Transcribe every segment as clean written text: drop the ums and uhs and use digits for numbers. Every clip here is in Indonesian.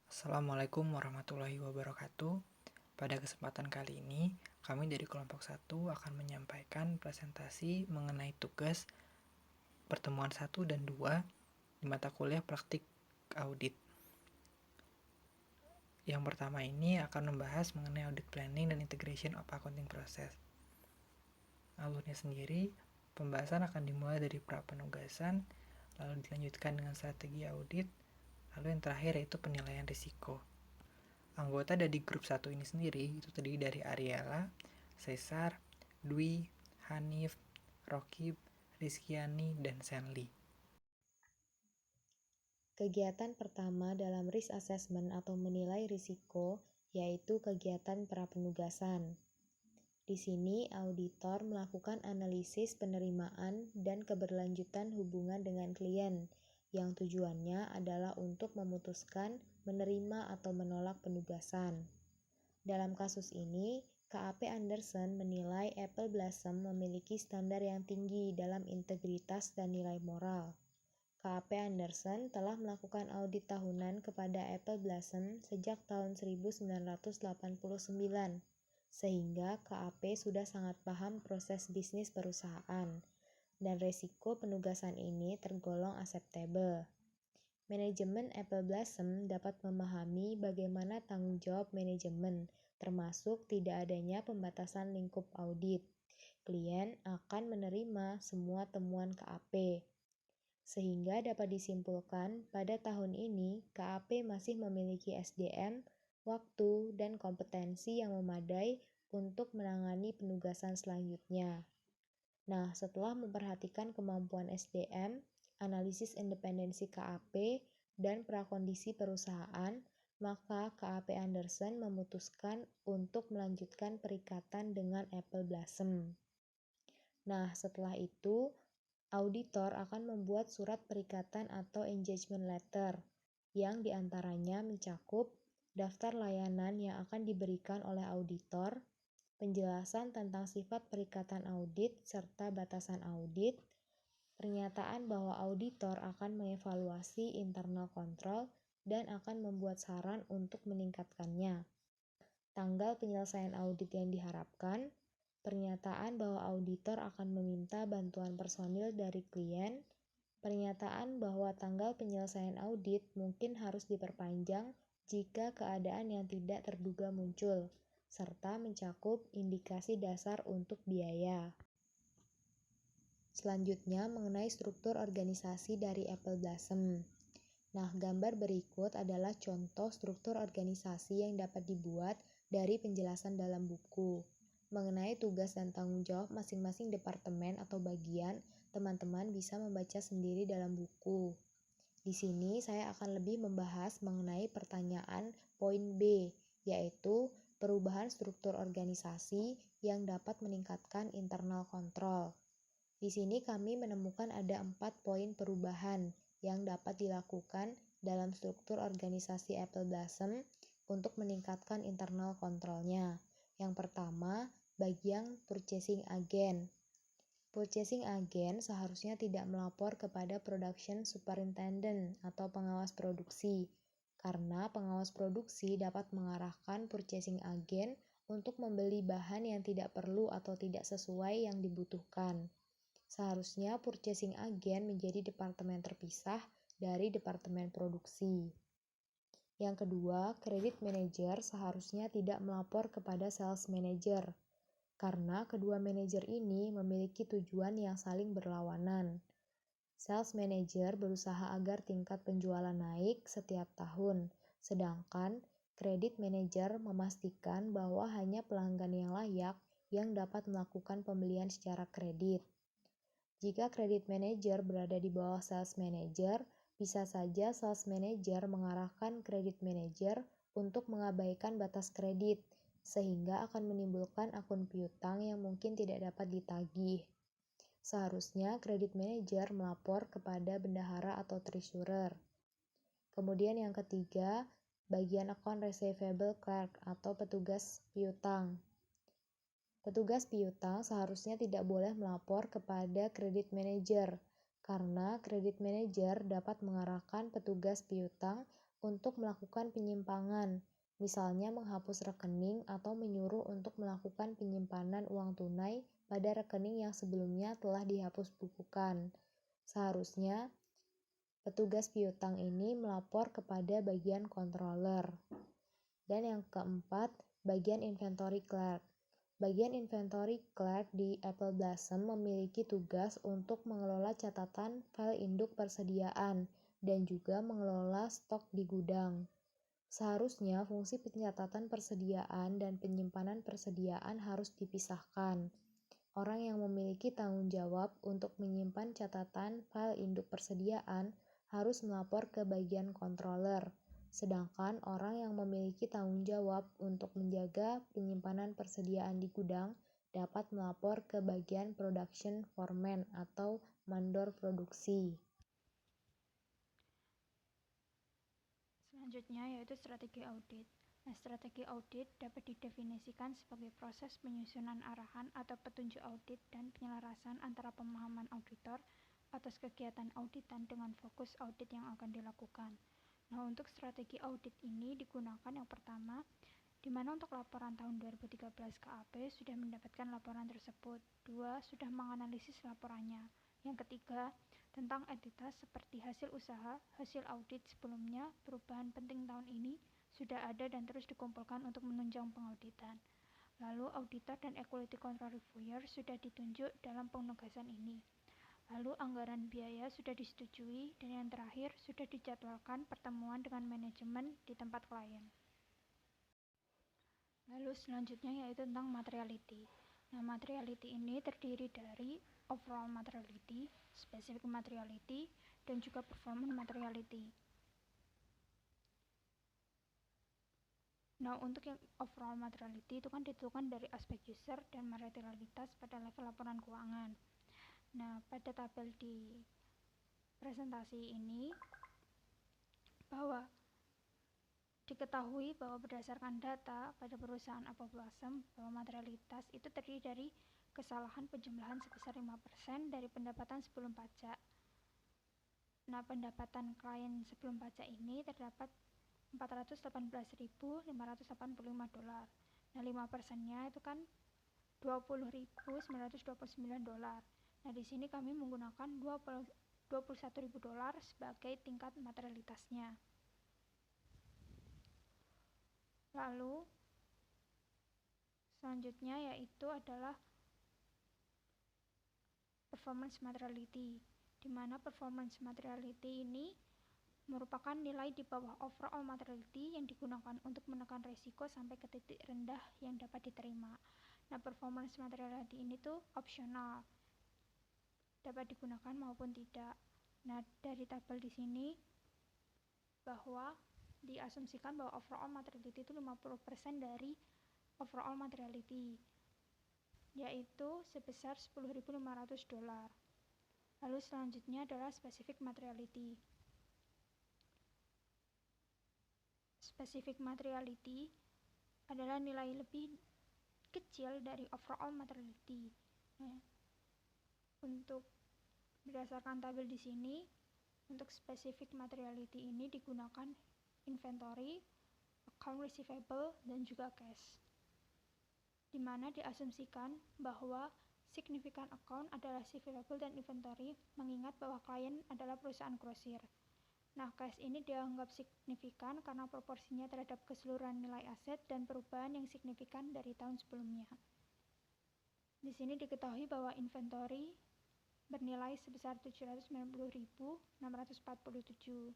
Assalamualaikum warahmatullahi wabarakatuh. Pada kesempatan kali ini, kami dari kelompok 1 akan menyampaikan presentasi mengenai tugas pertemuan 1 dan 2 di mata kuliah praktik audit. Yang pertama ini akan membahas mengenai audit planning dan integration of accounting process. Alurnya sendiri, pembahasan akan dimulai dari pra penugasan, lalu dilanjutkan dengan strategi audit, lalu yang terakhir yaitu penilaian risiko. Anggota dari grup 1 ini sendiri itu terdiri dari Ariela, Cesar, Dwi, Hanif, Rokib, Rizkyani, dan Senli. Kegiatan pertama dalam risk assessment atau menilai risiko yaitu kegiatan prapenugasan. Di sini, auditor melakukan analisis penerimaan dan keberlanjutan hubungan dengan klien, yang tujuannya adalah untuk memutuskan menerima atau menolak penugasan. Dalam kasus ini, KAP Anderson menilai Apple Blossom memiliki standar yang tinggi dalam integritas dan nilai moral. KAP Anderson telah melakukan audit tahunan kepada Apple Blossom sejak tahun 1989, sehingga KAP sudah sangat paham proses bisnis perusahaan, dan resiko penugasan ini tergolong acceptable. Manajemen Apple Blossom dapat memahami bagaimana tanggung jawab manajemen, termasuk tidak adanya pembatasan lingkup audit. Klien akan menerima semua temuan KAP. Sehingga dapat disimpulkan pada tahun ini KAP masih memiliki SDM, waktu, dan kompetensi yang memadai untuk menangani penugasan selanjutnya. Nah, setelah memperhatikan kemampuan SDM, analisis independensi KAP, dan prakondisi perusahaan, maka KAP Anderson memutuskan untuk melanjutkan perikatan dengan Apple Blossom. Nah, setelah itu, auditor akan membuat surat perikatan atau engagement letter, yang diantaranya mencakup daftar layanan yang akan diberikan oleh auditor, penjelasan tentang sifat perikatan audit serta batasan audit, pernyataan bahwa auditor akan mengevaluasi internal control dan akan membuat saran untuk meningkatkannya, tanggal penyelesaian audit yang diharapkan, pernyataan bahwa auditor akan meminta bantuan personil dari klien, pernyataan bahwa tanggal penyelesaian audit mungkin harus diperpanjang jika keadaan yang tidak terduga muncul, serta mencakup indikasi dasar untuk biaya. Selanjutnya mengenai struktur organisasi dari Apple Blossom. Nah, gambar berikut adalah contoh struktur organisasi yang dapat dibuat dari penjelasan dalam buku. Mengenai tugas dan tanggung jawab masing-masing departemen atau bagian, teman-teman bisa membaca sendiri dalam buku. Di sini saya akan lebih membahas mengenai pertanyaan poin B, yaitu perubahan struktur organisasi yang dapat meningkatkan internal control. Di sini kami menemukan ada 4 poin perubahan yang dapat dilakukan dalam struktur organisasi Apple Blossom untuk meningkatkan internal control-nya. Yang pertama, bagian purchasing agent. Purchasing agent seharusnya tidak melapor kepada production superintendent atau pengawas produksi, karena pengawas produksi dapat mengarahkan purchasing agent untuk membeli bahan yang tidak perlu atau tidak sesuai yang dibutuhkan. Seharusnya purchasing agent menjadi departemen terpisah dari departemen produksi. Yang kedua, credit manager seharusnya tidak melapor kepada sales manager, karena kedua manajer ini memiliki tujuan yang saling berlawanan. Sales manager berusaha agar tingkat penjualan naik setiap tahun, sedangkan credit manager memastikan bahwa hanya pelanggan yang layak yang dapat melakukan pembelian secara kredit. Jika credit manager berada di bawah sales manager, bisa saja sales manager mengarahkan credit manager untuk mengabaikan batas kredit, sehingga akan menimbulkan akun piutang yang mungkin tidak dapat ditagih. Seharusnya credit manager melapor kepada bendahara atau treasurer. Kemudian yang ketiga, bagian account receivable clerk atau petugas piutang. Petugas piutang seharusnya tidak boleh melapor kepada credit manager, karena credit manager dapat mengarahkan petugas piutang untuk melakukan penyimpangan, misalnya menghapus rekening atau menyuruh untuk melakukan penyimpanan uang tunai pada rekening yang sebelumnya telah dihapus bukukan. Seharusnya, petugas piutang ini melapor kepada bagian controller. Dan yang keempat, bagian inventory clerk. Bagian inventory clerk di Apple Blossom memiliki tugas untuk mengelola catatan file induk persediaan dan juga mengelola stok di gudang. Seharusnya fungsi pencatatan persediaan dan penyimpanan persediaan harus dipisahkan. Orang yang memiliki tanggung jawab untuk menyimpan catatan file induk persediaan harus melapor ke bagian controller. Sedangkan orang yang memiliki tanggung jawab untuk menjaga penyimpanan persediaan di gudang dapat melapor ke bagian production foreman atau mandor produksi. Selanjutnya yaitu strategi audit. Nah, strategi audit dapat didefinisikan sebagai proses penyusunan arahan atau petunjuk audit dan penyelarasan antara pemahaman auditor atas kegiatan auditan dengan fokus audit yang akan dilakukan. Nah, untuk strategi audit ini digunakan yang pertama, di mana untuk laporan tahun 2013 KAP sudah mendapatkan laporan tersebut. 2. Sudah menganalisis laporannya. Yang ketiga, tentang entitas seperti hasil usaha, hasil audit sebelumnya, perubahan penting tahun ini sudah ada dan terus dikumpulkan untuk menunjang pengauditan. Lalu auditor dan equality control reviewer sudah ditunjuk dalam penugasan ini. Lalu anggaran biaya sudah disetujui, dan yang terakhir sudah dijadwalkan pertemuan dengan manajemen di tempat klien. Lalu selanjutnya yaitu tentang materiality. Nah, materiality ini terdiri dari overall materiality, specific materiality, dan juga performance materiality. Nah, untuk yang overall materiality itu kan ditentukan dari aspek user dan materialitas pada level laporan keuangan. Nah, pada tabel di presentasi ini bahwa diketahui bahwa berdasarkan data pada perusahaan Apple Blossom bahwa materialitas itu terdiri dari kesalahan penjumlahan sebesar 5% dari pendapatan sebelum pajak. Nah, pendapatan klien sebelum pajak ini terdapat $418.585. Nah, 5%-nya itu kan $20.929. Nah, di sini kami menggunakan $21.000 sebagai tingkat materialitasnya. Lalu selanjutnya yaitu adalah performance materiality, di mana performance materiality ini merupakan nilai di bawah overall materiality yang digunakan untuk menekan risiko sampai ke titik rendah yang dapat diterima. Nah, performance materiality ini tuh opsional, dapat digunakan maupun tidak. Nah, dari tabel di sini bahwa diasumsikan bahwa overall materiality itu 50% dari overall materiality, yaitu sebesar $10.500. Lalu selanjutnya adalah specific materiality. Specific materiality adalah nilai lebih kecil dari overall materiality. Nah, untuk berdasarkan tabel di sini, untuk specific materiality ini digunakan inventory, account receivable, dan juga cash, di mana diasumsikan bahwa significant account adalah receivable dan inventory, mengingat bahwa klien adalah perusahaan grosir. Nah, cash ini dianggap signifikan karena proporsinya terhadap keseluruhan nilai aset dan perubahan yang signifikan dari tahun sebelumnya. Di sini diketahui bahwa inventory bernilai sebesar $790.647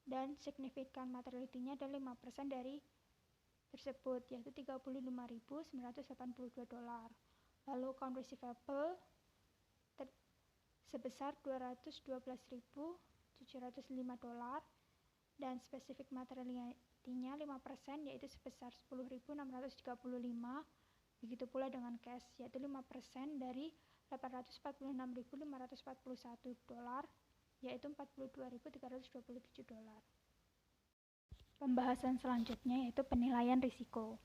dan signifikan materiality-nya adalah 5% dari tersebut, yaitu $35.982. Lalu account receivable sebesar $212.705 dan specific materiality-nya 5%, yaitu sebesar $10.635. Begitu pula dengan cash, yaitu 5% dari $846.541, yaitu $42.327. Pembahasan selanjutnya yaitu penilaian risiko.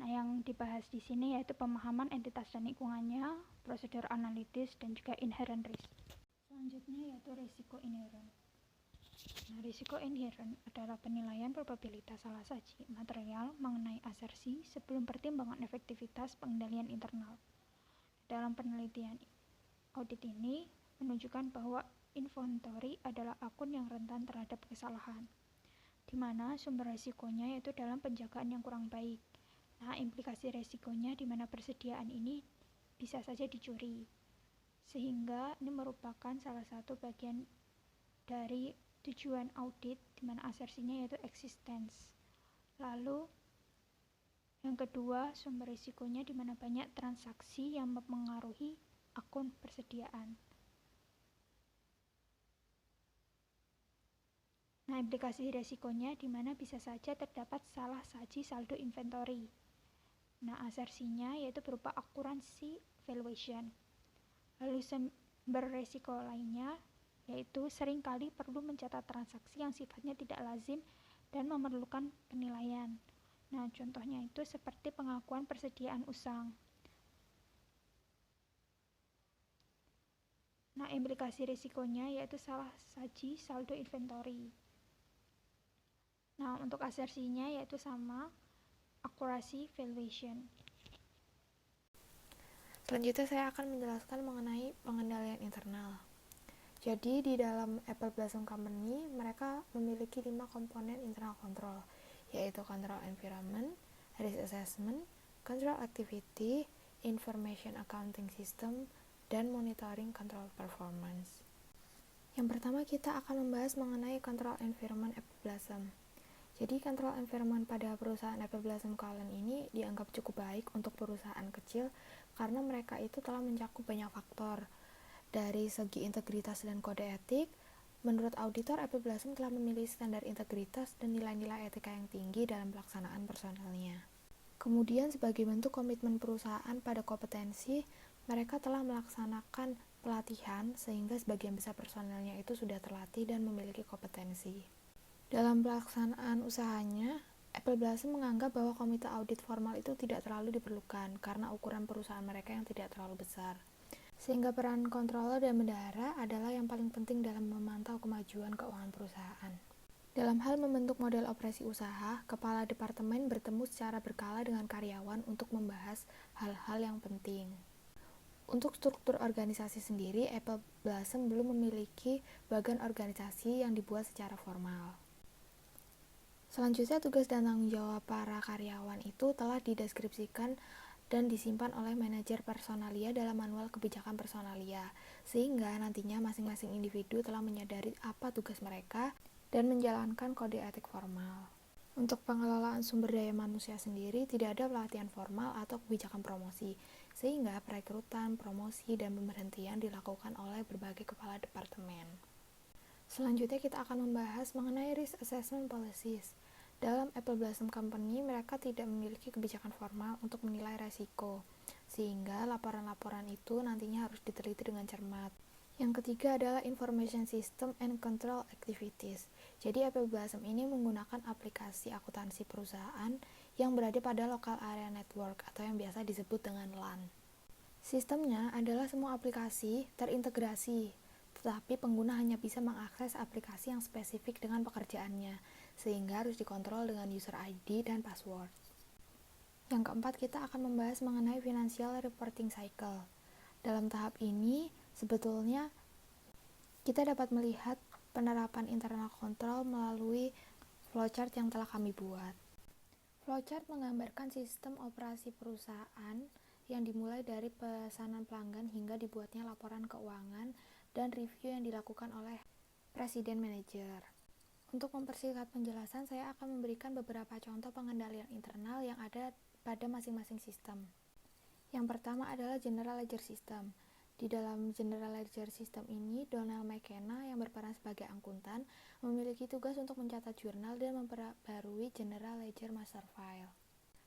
Nah, yang dibahas di sini yaitu pemahaman entitas dan lingkungannya, prosedur analitis, dan juga inherent risk. Selanjutnya yaitu risiko inherent. Nah, risiko inherent adalah penilaian probabilitas salah saji material mengenai asersi sebelum pertimbangan efektivitas pengendalian internal. Dalam penelitian audit ini menunjukkan bahwa inventory adalah akun yang rentan terhadap kesalahan, di mana sumber risikonya yaitu dalam penjagaan yang kurang baik. Nah, implikasi risikonya di mana persediaan ini bisa saja dicuri, sehingga ini merupakan salah satu bagian dari tujuan audit, di mana asersinya yaitu existence. Lalu yang kedua, sumber risikonya di mana banyak transaksi yang mempengaruhi akun persediaan. Nah, implikasi risikonya di mana bisa saja terdapat salah saji saldo inventory. Nah, asersinya yaitu berupa accuracy valuation. Lalu sumber risiko lainnya yaitu seringkali perlu mencatat transaksi yang sifatnya tidak lazim dan memerlukan penilaian. Nah, contohnya itu seperti pengakuan persediaan usang. Nah, implikasi risikonya yaitu salah saji saldo inventory. Nah, untuk asersinya yaitu sama, accuracy valuation. Selanjutnya saya akan menjelaskan mengenai pengendalian internal. Jadi di dalam Apple Blossom Company, mereka memiliki 5 komponen internal control, yaitu control environment, risk assessment, control activity, information accounting system, dan monitoring control performance. Yang pertama kita akan membahas mengenai control environment Apple Blossom. Jadi control environment pada perusahaan Apple Blossom Colon ini dianggap cukup baik untuk perusahaan kecil karena mereka itu telah mencakup banyak faktor. Dari segi integritas dan kode etik, menurut auditor Apple Blossom telah memilih standar integritas dan nilai-nilai etika yang tinggi dalam pelaksanaan personelnya. Kemudian sebagai bentuk komitmen perusahaan pada kompetensi, mereka telah melaksanakan pelatihan sehingga sebagian besar personelnya itu sudah terlatih dan memiliki kompetensi. Dalam pelaksanaan usahanya, Apple Blossom menganggap bahwa komite audit formal itu tidak terlalu diperlukan karena ukuran perusahaan mereka yang tidak terlalu besar. Sehingga peran controller dan bendahara adalah yang paling penting dalam memantau kemajuan keuangan perusahaan. Dalam hal membentuk model operasi usaha, kepala departemen bertemu secara berkala dengan karyawan untuk membahas hal-hal yang penting. Untuk struktur organisasi sendiri, Apple Blossom belum memiliki bagan organisasi yang dibuat secara formal. Selanjutnya, tugas dan tanggung jawab para karyawan itu telah dideskripsikan dan disimpan oleh manajer personalia dalam manual kebijakan personalia, sehingga nantinya masing-masing individu telah menyadari apa tugas mereka dan menjalankan kode etik formal. Untuk pengelolaan sumber daya manusia sendiri, tidak ada pelatihan formal atau kebijakan promosi, sehingga perekrutan, promosi, dan pemberhentian dilakukan oleh berbagai kepala departemen. Selanjutnya kita akan membahas mengenai risk assessment policies. Dalam Apple Blossom Company, mereka tidak memiliki kebijakan formal untuk menilai resiko, sehingga laporan-laporan itu nantinya harus diteliti dengan cermat. Yang ketiga adalah Information System and Control Activities. Jadi Apple Blossom ini menggunakan aplikasi akuntansi perusahaan yang berada pada Local Area Network atau yang biasa disebut dengan LAN. Sistemnya adalah semua aplikasi terintegrasi, tetapi pengguna hanya bisa mengakses aplikasi yang spesifik dengan pekerjaannya, sehingga harus dikontrol dengan user ID dan password. Yang keempat, kita akan membahas mengenai Financial Reporting Cycle. Dalam tahap ini, sebetulnya kita dapat melihat penerapan internal control melalui flowchart yang telah kami buat. Flowchart menggambarkan sistem operasi perusahaan yang dimulai dari pesanan pelanggan hingga dibuatnya laporan keuangan dan review yang dilakukan oleh presiden manajer. Untuk mempersingkat penjelasan, saya akan memberikan beberapa contoh pengendalian internal yang ada pada masing-masing sistem. Yang pertama adalah General Ledger System. Di dalam General Ledger System ini, Donald McKenna yang berperan sebagai akuntan memiliki tugas untuk mencatat jurnal dan memperbarui General Ledger Master File.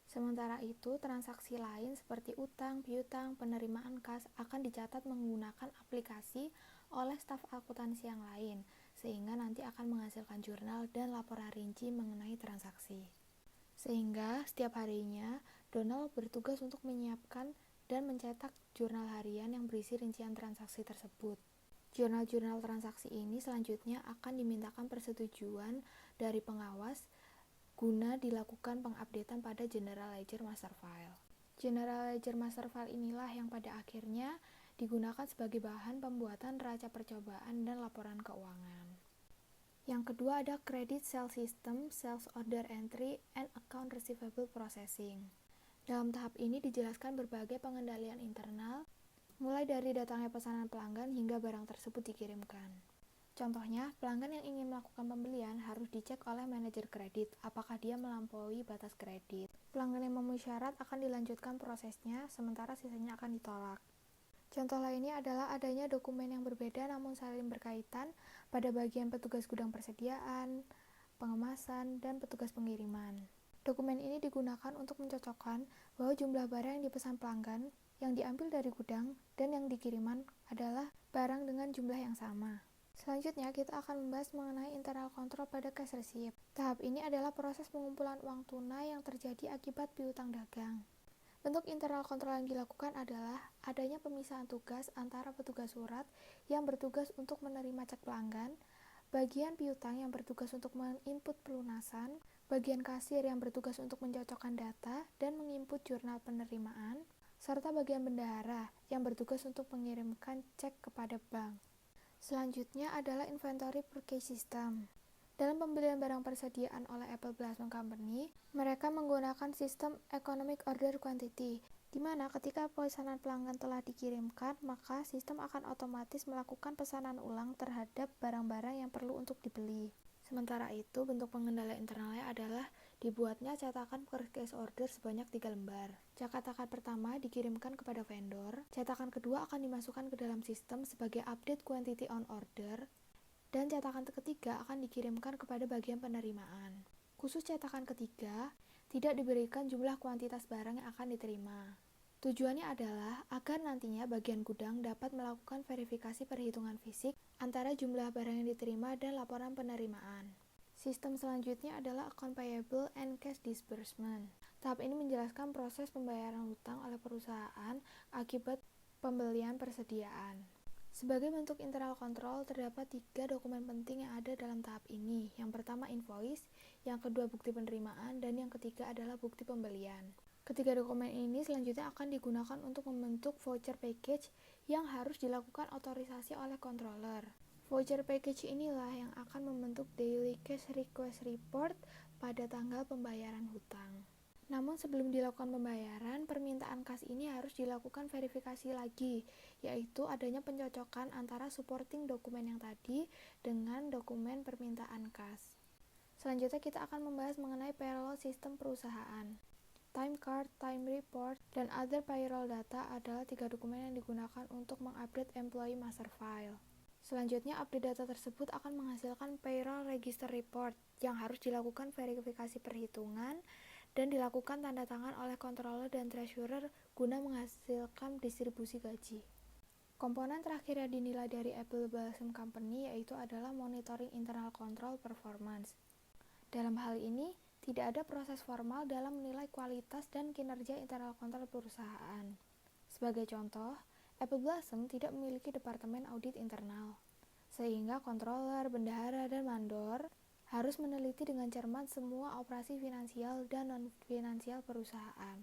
Sementara itu, transaksi lain seperti utang, piutang, penerimaan kas akan dicatat menggunakan aplikasi oleh staf akuntansi yang lain, sehingga nanti akan menghasilkan jurnal dan laporan rinci mengenai transaksi. Sehingga setiap harinya, Donald bertugas untuk menyiapkan dan mencetak jurnal harian yang berisi rincian transaksi tersebut. Jurnal-jurnal transaksi ini selanjutnya akan dimintakan persetujuan dari pengawas guna dilakukan pengupdatean pada General Ledger Master File. General Ledger Master File inilah yang pada akhirnya digunakan sebagai bahan pembuatan neraca percobaan dan laporan keuangan. Yang kedua ada Credit Sales System, Sales Order Entry, and Account Receivable Processing. Dalam tahap ini dijelaskan berbagai pengendalian internal, mulai dari datangnya pesanan pelanggan hingga barang tersebut dikirimkan. Contohnya, pelanggan yang ingin melakukan pembelian harus dicek oleh manajer kredit apakah dia melampaui batas kredit. Pelanggan yang memenuhi syarat akan dilanjutkan prosesnya, sementara sisanya akan ditolak. Contoh lainnya adalah adanya dokumen yang berbeda namun saling berkaitan pada bagian petugas gudang persediaan, pengemasan, dan petugas pengiriman. Dokumen ini digunakan untuk mencocokkan bahwa jumlah barang yang dipesan pelanggan, yang diambil dari gudang, dan yang dikiriman adalah barang dengan jumlah yang sama. Selanjutnya, kita akan membahas mengenai internal control pada cash receipt. Tahap ini adalah proses pengumpulan uang tunai yang terjadi akibat piutang dagang. Bentuk internal control yang dilakukan adalah adanya pemisahan tugas antara petugas surat yang bertugas untuk menerima cek pelanggan, bagian piutang yang bertugas untuk menginput pelunasan, bagian kasir yang bertugas untuk mencocokkan data dan menginput jurnal penerimaan, serta bagian bendahara yang bertugas untuk mengirimkan cek kepada bank. Selanjutnya adalah inventory purchase system. Dalam pembelian barang persediaan oleh Apple Blossom Company, mereka menggunakan sistem Economic Order Quantity, di mana ketika pesanan pelanggan telah dikirimkan, maka sistem akan otomatis melakukan pesanan ulang terhadap barang-barang yang perlu untuk dibeli. Sementara itu, bentuk pengendalian internalnya adalah dibuatnya cetakan purchase order sebanyak 3 lembar. Cetakan pertama dikirimkan kepada vendor, cetakan kedua akan dimasukkan ke dalam sistem sebagai update quantity on order, dan cetakan ketiga akan dikirimkan kepada bagian penerimaan. Khusus cetakan ketiga, tidak diberikan jumlah kuantitas barang yang akan diterima. Tujuannya adalah agar nantinya bagian gudang dapat melakukan verifikasi perhitungan fisik antara jumlah barang yang diterima dan laporan penerimaan. Sistem selanjutnya adalah account payable and cash disbursement. Tahap ini menjelaskan proses pembayaran hutang oleh perusahaan akibat pembelian persediaan. Sebagai bentuk internal control, terdapat 3 dokumen penting yang ada dalam tahap ini. Yang pertama invoice, yang kedua bukti penerimaan, dan yang ketiga adalah bukti pembelian. Ketiga dokumen ini selanjutnya akan digunakan untuk membentuk voucher package yang harus dilakukan otorisasi oleh controller. Voucher package inilah yang akan membentuk daily cash request report pada tanggal pembayaran hutang. Namun sebelum dilakukan pembayaran, permintaan kas ini harus dilakukan verifikasi lagi, yaitu adanya pencocokan antara supporting dokumen yang tadi dengan dokumen permintaan kas. Selanjutnya kita akan membahas mengenai payroll sistem perusahaan. Time card, time report, dan other payroll data adalah 3 dokumen yang digunakan untuk mengupdate employee master file. Selanjutnya, update data tersebut akan menghasilkan payroll register report yang harus dilakukan verifikasi perhitungan dan dilakukan tanda tangan oleh controller dan treasurer guna menghasilkan distribusi gaji. Komponen terakhir yang dinilai dari Apple Blossom Company yaitu adalah monitoring internal control performance. Dalam hal ini, tidak ada proses formal dalam menilai kualitas dan kinerja internal control perusahaan. Sebagai contoh, Apple Blossom tidak memiliki departemen audit internal, sehingga controller, bendahara, dan mandor harus meneliti dengan cermat semua operasi finansial dan non-finansial perusahaan.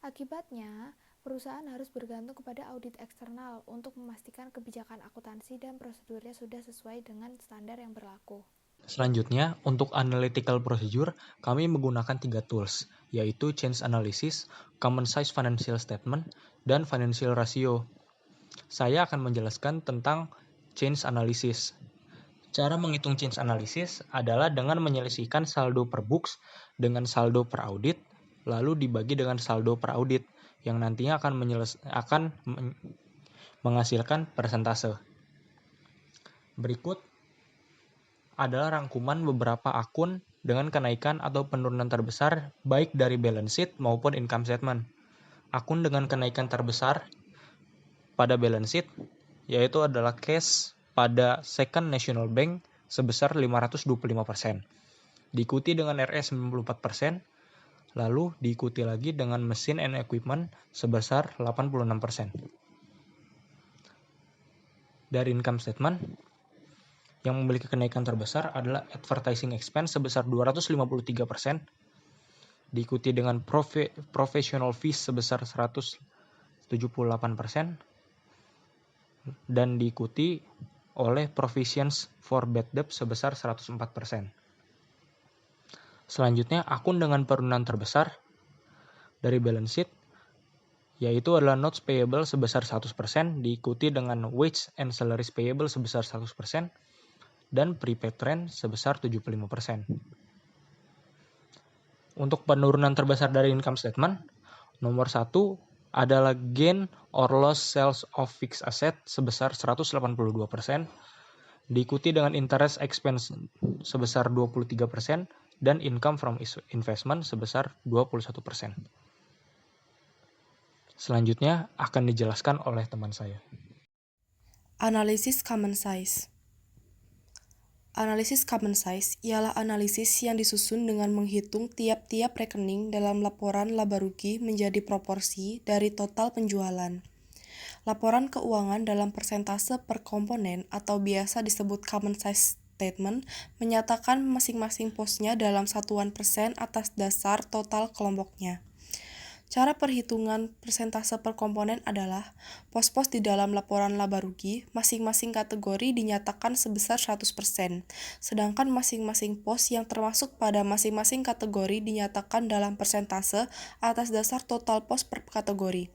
Akibatnya, perusahaan harus bergantung kepada audit eksternal untuk memastikan kebijakan akuntansi dan prosedurnya sudah sesuai dengan standar yang berlaku. Selanjutnya, untuk analytical procedure, kami menggunakan 3 tools, yaitu Change Analysis, Common Size Financial Statement, dan Financial Ratio. Saya akan menjelaskan tentang Change Analysis. Cara menghitung change analysis adalah dengan menyelesaikan saldo per books dengan saldo per audit, lalu dibagi dengan saldo per audit, yang nantinya akan menghasilkan persentase. Berikut adalah rangkuman beberapa akun dengan kenaikan atau penurunan terbesar baik dari balance sheet maupun income statement. Akun dengan kenaikan terbesar pada balance sheet yaitu adalah cash pada Second National Bank sebesar 525%, diikuti dengan RS 94%, lalu diikuti lagi dengan mesin and equipment sebesar 86%. dari income statement yang memiliki kenaikan terbesar adalah advertising expense sebesar 253%, diikuti dengan professional fees sebesar 178%, dan diikuti oleh provisions for bad debt sebesar 104%. Selanjutnya, akun dengan penurunan terbesar dari balance sheet yaitu adalah notes payable sebesar 100%, diikuti dengan wage and salaries payable sebesar 100%, dan prepaid rent sebesar 75%. Untuk penurunan terbesar dari income statement, nomor 1 adalah gain or loss sales of fixed asset sebesar 182%, diikuti dengan interest expense sebesar 23%, dan income from investment sebesar 21%. Selanjutnya akan dijelaskan oleh teman saya. Analisis common size. Analisis common size ialah analisis yang disusun dengan menghitung tiap-tiap rekening dalam laporan laba rugi menjadi proporsi dari total penjualan. Laporan keuangan dalam persentase per komponen atau biasa disebut common size statement menyatakan masing-masing posnya dalam satuan persen atas dasar total kelompoknya. Cara perhitungan persentase per komponen adalah pos-pos di dalam laporan laba rugi, masing-masing kategori dinyatakan sebesar 100%, sedangkan masing-masing pos yang termasuk pada masing-masing kategori dinyatakan dalam persentase atas dasar total pos per kategori.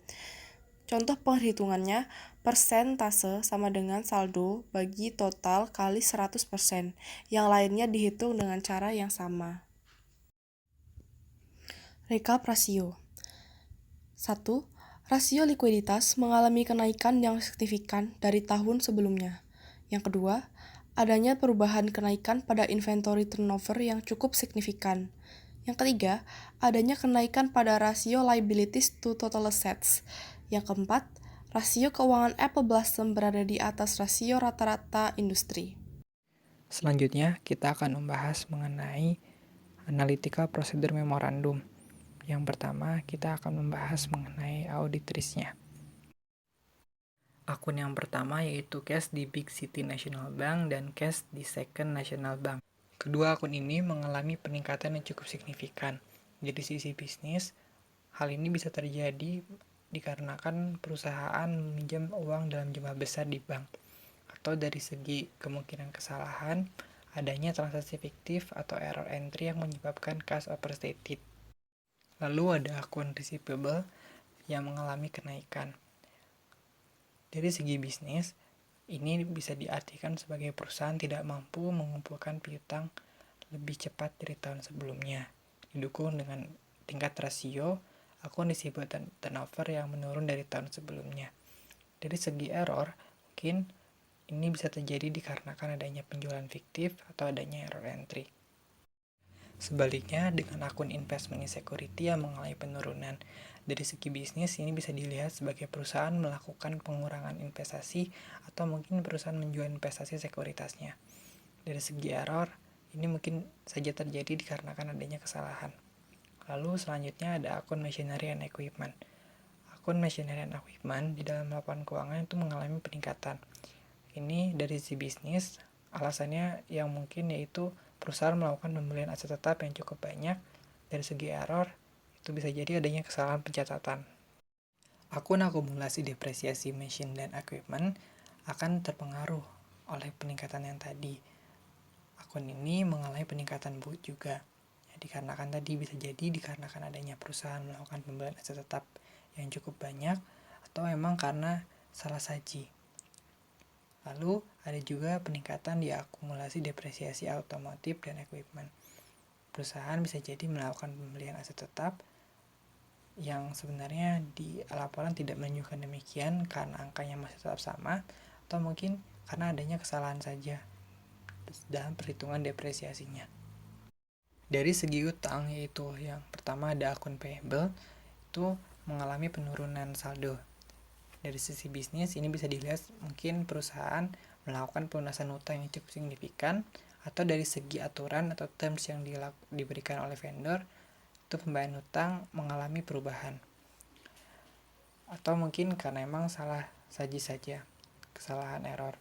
Contoh perhitungannya, persentase sama dengan saldo bagi total kali 100%, yang lainnya dihitung dengan cara yang sama. Rekap rasio. 1. Rasio likuiditas mengalami kenaikan yang signifikan dari tahun sebelumnya. Yang kedua, adanya perubahan kenaikan pada inventory turnover yang cukup signifikan. Yang ketiga, adanya kenaikan pada rasio liabilities to total assets. Yang keempat, rasio keuangan Apple Blossom berada di atas rasio rata-rata industri. Selanjutnya, kita akan membahas mengenai analytical procedure memorandum. Yang pertama, kita akan membahas mengenai audit risk-nya. Akun yang pertama yaitu cash di Big City National Bank dan cash di Second National Bank. Kedua akun ini mengalami peningkatan yang cukup signifikan. Dari sisi bisnis, hal ini bisa terjadi dikarenakan perusahaan meminjam uang dalam jumlah besar di bank. Atau dari segi kemungkinan kesalahan, adanya transaksi fiktif atau error entry yang menyebabkan cash overstated. Lalu ada akun receivable yang mengalami kenaikan. Dari segi bisnis, ini bisa diartikan sebagai perusahaan tidak mampu mengumpulkan piutang lebih cepat dari tahun sebelumnya. Didukung dengan tingkat rasio akun receivable dan turnover yang menurun dari tahun sebelumnya. Dari segi error, mungkin ini bisa terjadi dikarenakan adanya penjualan fiktif atau adanya error entry. Sebaliknya, dengan akun investment in security yang mengalami penurunan. Dari segi bisnis, ini bisa dilihat sebagai perusahaan melakukan pengurangan investasi atau mungkin perusahaan menjual investasi sekuritasnya. Dari segi error, ini mungkin saja terjadi dikarenakan adanya kesalahan. Lalu selanjutnya ada akun machinery and equipment. Akun machinery and equipment di dalam laporan keuangan itu mengalami peningkatan. Ini dari sisi bisnis, alasannya yang mungkin yaitu perusahaan melakukan pembelian aset tetap yang cukup banyak. Dari segi error, itu bisa jadi adanya kesalahan pencatatan. Akun akumulasi depresiasi machine dan equipment akan terpengaruh oleh peningkatan yang tadi. Akun ini mengalami peningkatan juga. Dikarenakan tadi bisa jadi dikarenakan adanya perusahaan melakukan pembelian aset tetap yang cukup banyak atau memang karena salah saji. Lalu ada juga peningkatan di akumulasi depresiasi otomotif dan equipment. Perusahaan bisa jadi melakukan pembelian aset tetap yang sebenarnya di laporan tidak menunjukkan demikian karena angkanya masih tetap sama, atau mungkin karena adanya kesalahan saja dalam perhitungan depresiasinya. Dari segi utang, yaitu yang pertama ada akun payable, itu mengalami penurunan saldo. Dari sisi bisnis, ini bisa dilihat mungkin perusahaan melakukan pelunasan utang yang cukup signifikan, atau dari segi aturan atau terms yang diberikan oleh vendor, itu pembayaran utang mengalami perubahan. Atau mungkin karena emang salah saji saja, kesalahan error.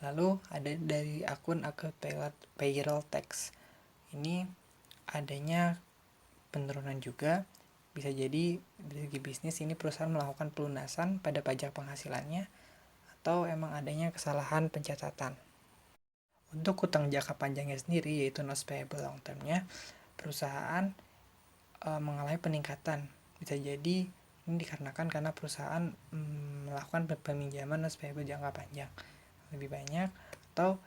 Lalu ada dari akun payroll tax. Ini adanya penurunan juga. Bisa jadi dari segi bisnis ini perusahaan melakukan pelunasan pada pajak penghasilannya atau emang adanya kesalahan pencatatan. Untuk utang jangka panjangnya sendiri yaitu notes payable long term-nya, perusahaan mengalami peningkatan. Bisa jadi ini dikarenakan karena perusahaan melakukan peminjaman notes payable jangka panjang lebih banyak, atau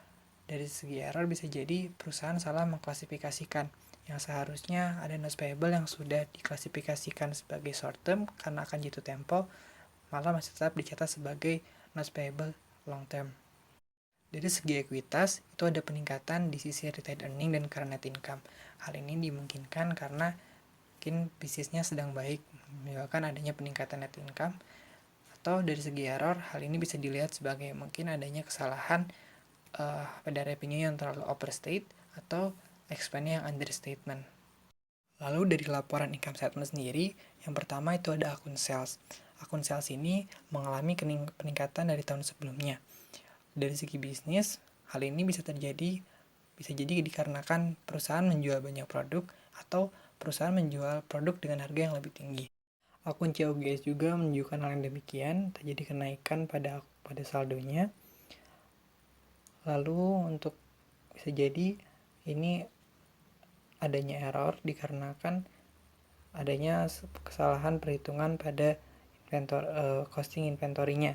dari segi error bisa jadi perusahaan salah mengklasifikasikan yang seharusnya ada notes payable yang sudah diklasifikasikan sebagai short term karena akan jatuh tempo, malah masih tetap dicatat sebagai notes payable long term. Dari segi ekuitas, itu ada peningkatan di sisi retained earning dan current net income. Hal ini dimungkinkan karena mungkin bisnisnya sedang baik, menyebabkan adanya peningkatan net income. Atau dari segi error, hal ini bisa dilihat sebagai mungkin adanya kesalahan pada revenue yang terlalu overstate atau expense yang understatement. Lalu dari laporan income statement sendiri, yang pertama itu ada akun sales. Akun sales ini mengalami peningkatan dari tahun sebelumnya. Dari segi bisnis, hal ini bisa jadi dikarenakan perusahaan menjual banyak produk atau perusahaan menjual produk dengan harga yang lebih tinggi. Akun COGS juga menunjukkan hal yang demikian, terjadi kenaikan pada saldonya. Lalu untuk bisa jadi ini adanya error dikarenakan adanya kesalahan perhitungan pada costing inventory-nya.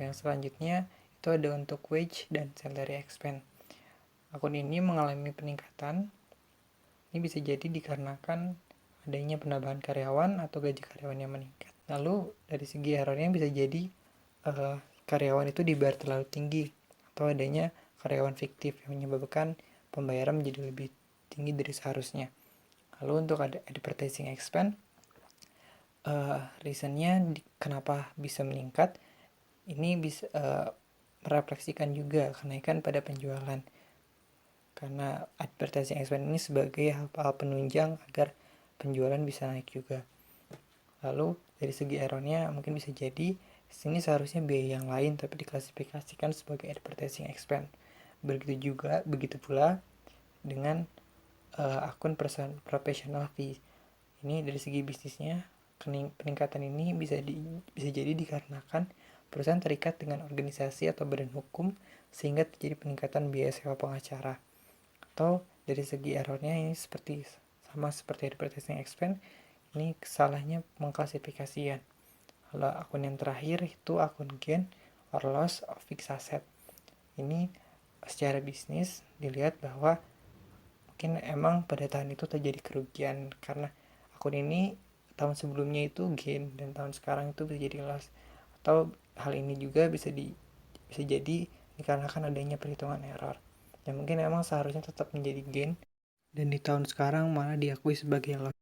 Yang selanjutnya itu ada untuk wage dan salary expense. Akun ini mengalami peningkatan. Ini bisa jadi dikarenakan adanya penambahan karyawan atau gaji karyawan yang meningkat. Lalu dari segi errornya bisa jadi karyawan itu dibayar terlalu tinggi atau adanya karyawan fiktif yang menyebabkan pembayaran menjadi lebih tinggi dari seharusnya. Lalu untuk ada advertising expense, reasonnya kenapa bisa meningkat, ini bisa merefleksikan juga kenaikan pada penjualan. Karena advertising expense ini sebagai hal penunjang agar penjualan bisa naik juga. Lalu dari segi errornya mungkin bisa jadi sini seharusnya biaya yang lain tapi diklasifikasikan sebagai advertising expense. Begitu pula dengan akun professional fee. Ini dari segi bisnisnya peningkatan ini bisa jadi dikarenakan perusahaan terikat dengan organisasi atau badan hukum sehingga terjadi peningkatan biaya sewa pengacara. Atau dari segi errornya ini sama seperti advertising expense, ini salahnya mengklasifikasikan. Kalau akun yang terakhir itu akun gain or loss of fixed asset. Ini secara bisnis dilihat bahwa mungkin emang pada tahun itu terjadi kerugian karena akun ini tahun sebelumnya itu gain dan tahun sekarang itu bisa jadi loss. Atau hal ini juga bisa jadi dikarenakan adanya perhitungan error. Dan mungkin emang seharusnya tetap menjadi gain dan di tahun sekarang malah diakui sebagai loss.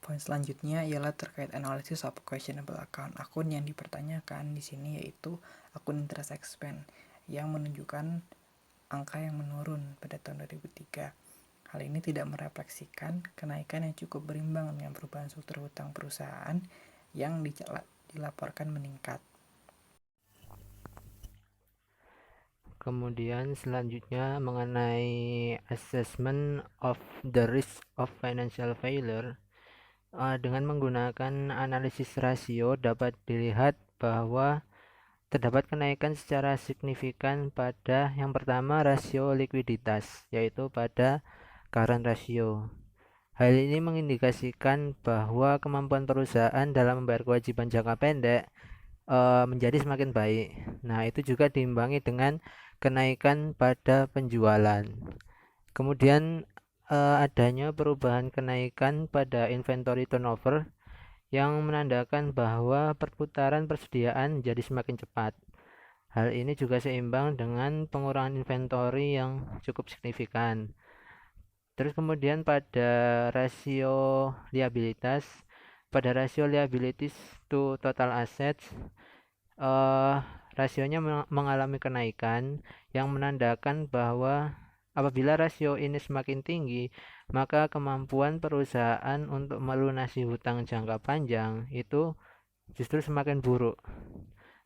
Poin selanjutnya ialah terkait analysis of questionable account. Akun yang dipertanyakan di sini yaitu akun interest expense yang menunjukkan angka yang menurun pada tahun 2003. Hal ini tidak merefleksikan kenaikan yang cukup berimbang dengan perubahan struktur hutang perusahaan yang dilaporkan meningkat. Kemudian selanjutnya mengenai assessment of the risk of financial failure. Dengan menggunakan analisis rasio dapat dilihat bahwa terdapat kenaikan secara signifikan pada yang pertama rasio likuiditas, yaitu pada current ratio. Hal ini mengindikasikan bahwa kemampuan perusahaan dalam membayar kewajiban jangka pendek menjadi semakin baik. Nah, itu juga diimbangi dengan kenaikan pada penjualan. Kemudian adanya perubahan kenaikan pada inventory turnover yang menandakan bahwa perputaran persediaan jadi semakin cepat. Hal ini juga seimbang dengan pengurangan inventory yang cukup signifikan. Terus kemudian pada rasio liabilities to total assets, rasionya mengalami kenaikan yang menandakan bahwa apabila rasio ini semakin tinggi, maka kemampuan perusahaan untuk melunasi hutang jangka panjang itu justru semakin buruk.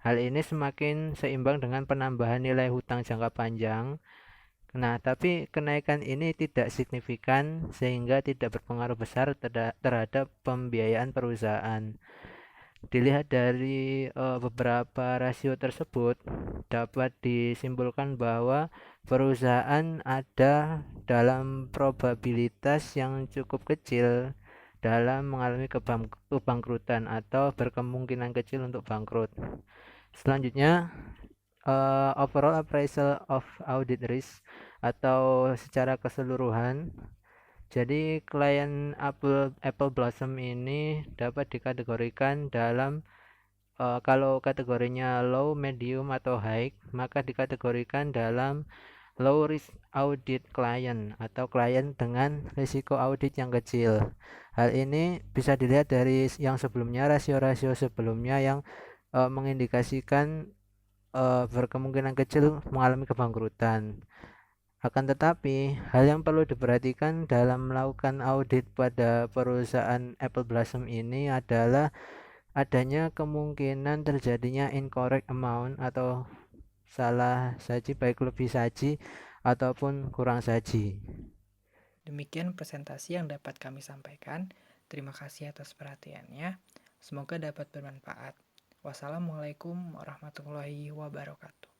Hal ini semakin seimbang dengan penambahan nilai hutang jangka panjang. Nah, tapi kenaikan ini tidak signifikan sehingga tidak berpengaruh besar terhadap pembiayaan perusahaan. Dilihat dari beberapa rasio tersebut, dapat disimpulkan bahwa perusahaan ada dalam probabilitas yang cukup kecil dalam mengalami kebangkrutan atau berkemungkinan kecil untuk bangkrut. Selanjutnya, overall appraisal of audit risk atau secara keseluruhan. Jadi klien Apple Blossom ini dapat dikategorikan dalam kalau kategorinya low, medium, atau high, maka dikategorikan dalam low risk audit client atau klien dengan risiko audit yang kecil. Hal ini bisa dilihat dari yang sebelumnya, rasio-rasio sebelumnya yang mengindikasikan berkemungkinan kecil mengalami kebangkrutan. Akan tetapi, hal yang perlu diperhatikan dalam melakukan audit pada perusahaan Apple Blossom ini adalah adanya kemungkinan terjadinya incorrect amount atau salah saji, baik lebih saji ataupun kurang saji. Demikian presentasi yang dapat kami sampaikan. Terima kasih atas perhatiannya. Semoga dapat bermanfaat. Wassalamualaikum warahmatullahi wabarakatuh.